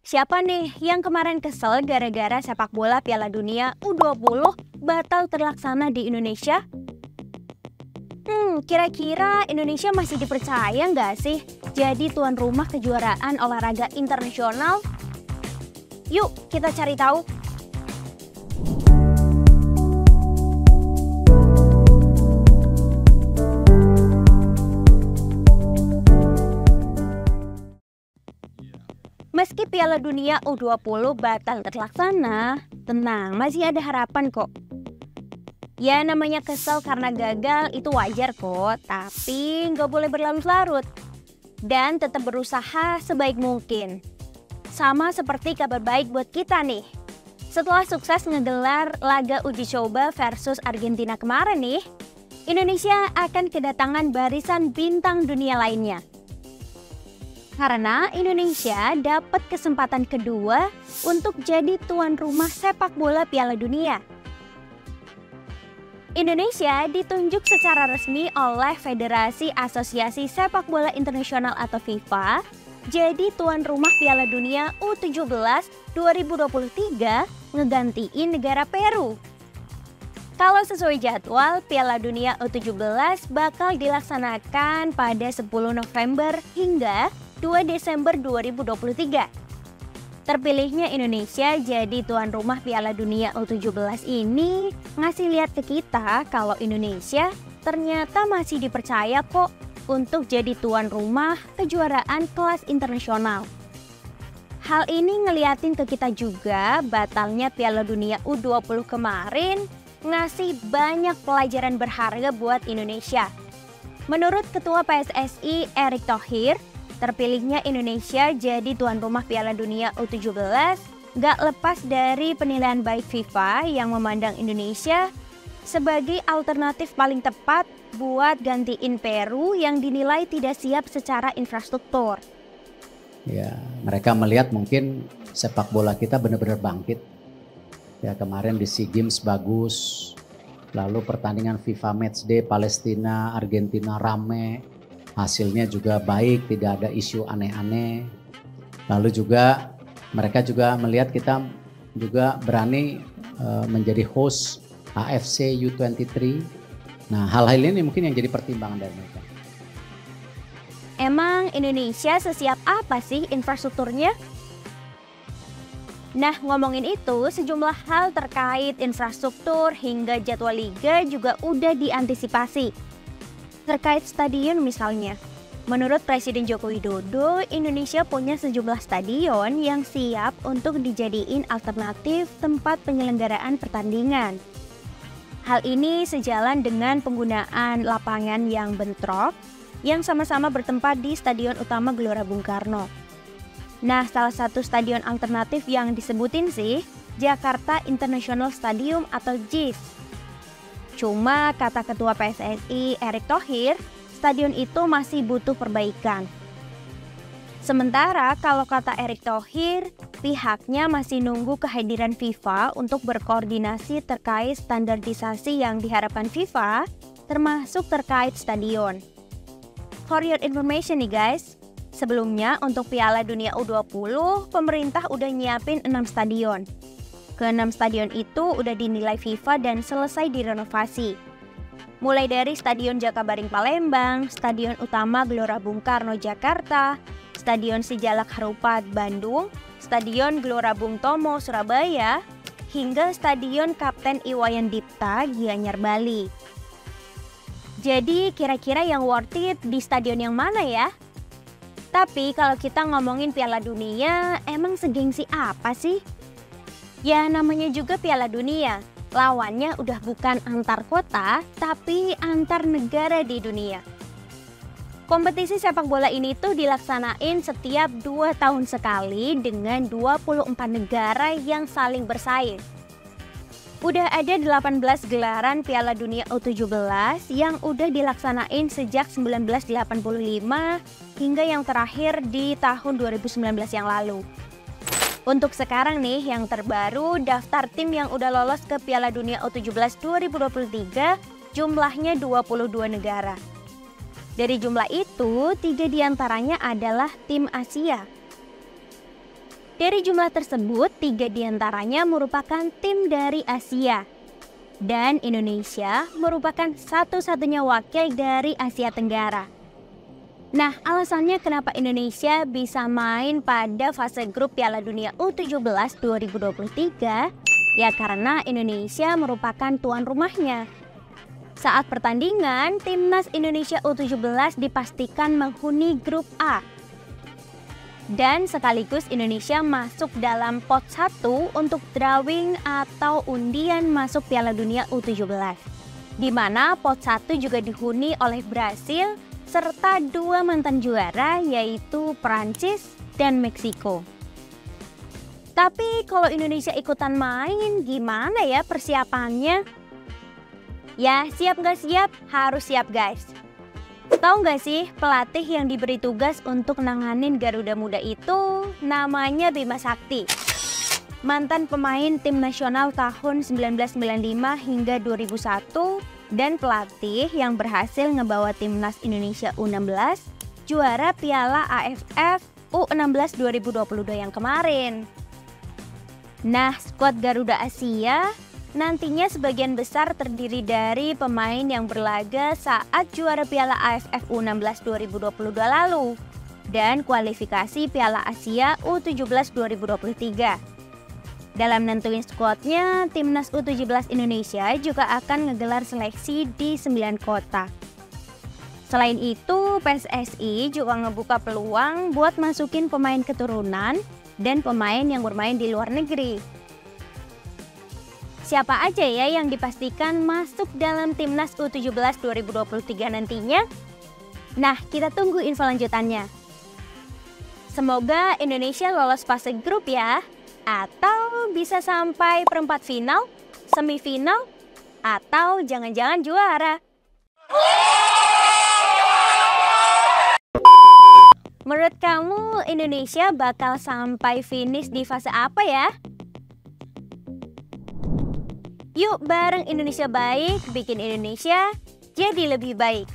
Siapa nih yang kemarin kesel gara-gara sepak bola Piala Dunia U20 batal terlaksana di Indonesia? Kira-kira Indonesia masih dipercaya nggak sih jadi tuan rumah kejuaraan olahraga internasional? Yuk kita cari tahu. Meski Piala Dunia U20 batal terlaksana, tenang, masih ada harapan kok. Ya namanya kesel karena gagal itu wajar kok, tapi nggak boleh berlarut-larut. Dan tetap berusaha sebaik mungkin. Sama seperti kabar baik buat kita nih. Setelah sukses ngegelar laga uji coba versus Argentina kemarin nih, Indonesia akan kedatangan barisan bintang dunia lainnya. Karena Indonesia dapat kesempatan kedua untuk jadi tuan rumah sepak bola Piala Dunia. Indonesia ditunjuk secara resmi oleh Federasi Asosiasi Sepak Bola Internasional atau FIFA jadi tuan rumah Piala Dunia U17 2023 ngegantiin negara Peru. Kalau sesuai jadwal, Piala Dunia U17 bakal dilaksanakan pada 10 November hingga 2 Desember 2023. Terpilihnya Indonesia jadi tuan rumah Piala Dunia U17 ini ngasih lihat ke kita kalau Indonesia ternyata masih dipercaya kok untuk jadi tuan rumah kejuaraan kelas internasional. Hal ini ngeliatin ke kita juga batalnya Piala Dunia U20 kemarin ngasih banyak pelajaran berharga buat Indonesia. Menurut Ketua PSSI Erick Thohir, terpilihnya Indonesia jadi tuan rumah Piala Dunia U17 gak lepas dari penilaian baik FIFA yang memandang Indonesia sebagai alternatif paling tepat buat gantiin Peru yang dinilai tidak siap secara infrastruktur. Ya, mereka melihat mungkin sepak bola kita benar-benar bangkit. Ya, kemarin di SEA Games bagus, lalu pertandingan FIFA Matchday Palestina, Argentina rame. Hasilnya juga baik, tidak ada isu aneh-aneh. Lalu juga mereka juga melihat kita juga berani menjadi host AFC U23. Nah, hal-hal ini mungkin yang jadi pertimbangan dari mereka. Emang Indonesia sesiap apa sih infrastrukturnya? Nah, ngomongin itu, sejumlah hal terkait infrastruktur hingga jadwal liga juga udah diantisipasi. Terkait stadion misalnya, menurut Presiden Joko Widodo, Indonesia punya sejumlah stadion yang siap untuk dijadiin alternatif tempat penyelenggaraan pertandingan. Hal ini sejalan dengan penggunaan lapangan yang bentrok yang sama-sama bertempat di Stadion Utama Gelora Bung Karno. Nah, salah satu stadion alternatif yang disebutin sih, Jakarta International Stadium atau JIS. Cuma kata Ketua PSSI Erick Thohir, stadion itu masih butuh perbaikan. Sementara kalau kata Erick Thohir, pihaknya masih nunggu kehadiran FIFA untuk berkoordinasi terkait standarisasi yang diharapkan FIFA, termasuk terkait stadion. For your information nih guys, sebelumnya untuk Piala Dunia U20, pemerintah udah nyiapin 6 stadion. Ke-6 stadion itu udah dinilai FIFA dan selesai direnovasi. Mulai dari Stadion Jakabaring Palembang, Stadion Utama Gelora Bung Karno Jakarta, Stadion Sijalak Harupat Bandung, Stadion Gelora Bung Tomo Surabaya, hingga Stadion Kapten Iwayan Dipta Gianyar Bali. Jadi kira-kira yang worth it di stadion yang mana ya? Tapi kalau kita ngomongin Piala Dunia, emang segengsi apa sih? Ya namanya juga Piala Dunia, lawannya udah bukan antar kota, tapi antar negara di dunia. Kompetisi sepak bola ini tuh dilaksanain setiap 2 tahun sekali dengan 24 negara yang saling bersaing. Udah ada 18 gelaran Piala Dunia U17 yang udah dilaksanain sejak 1985 hingga yang terakhir di tahun 2019 yang lalu. Untuk sekarang nih, yang terbaru daftar tim yang udah lolos ke Piala Dunia U17 2023 jumlahnya 22 negara. Dari jumlah itu, 3 diantaranya adalah tim Asia. Dari jumlah tersebut, 3 diantaranya merupakan tim dari Asia. Dan Indonesia merupakan satu-satunya wakil dari Asia Tenggara. Nah, alasannya kenapa Indonesia bisa main pada fase grup Piala Dunia U17 2023, ya karena Indonesia merupakan tuan rumahnya. Saat pertandingan, timnas Indonesia U17 dipastikan menghuni grup A. Dan sekaligus Indonesia masuk dalam pot 1 untuk drawing atau undian masuk Piala Dunia U17. Di mana pot 1 juga dihuni oleh Brasil serta 2 mantan juara yaitu Prancis dan Meksiko. Tapi kalau Indonesia ikutan main, gimana ya persiapannya? Ya, siap nggak siap? Harus siap guys. Tahu nggak sih, pelatih yang diberi tugas untuk nanganin Garuda Muda itu namanya Bima Sakti. Mantan pemain tim nasional tahun 1995 hingga 2001 dan pelatih yang berhasil ngebawa timnas Indonesia U16 juara Piala AFF U16 2022 yang kemarin. Nah, skuad Garuda Asia nantinya sebagian besar terdiri dari pemain yang berlaga saat juara Piala AFF U16 2022 lalu dan kualifikasi Piala Asia U17 2023. Dalam nentuin skuadnya, timnas U17 Indonesia juga akan ngegelar seleksi di 9 kota. Selain itu, PSSI juga ngebuka peluang buat masukin pemain keturunan dan pemain yang bermain di luar negeri. Siapa aja ya yang dipastikan masuk dalam timnas U17 2023 nantinya? Nah, kita tunggu info lanjutannya. Semoga Indonesia lolos fase grup ya, atau bisa sampai perempat final, semifinal, atau jangan-jangan juara. Menurut kamu Indonesia bakal sampai finish di fase apa ya? Yuk bareng Indonesia Baik, bikin Indonesia jadi lebih baik.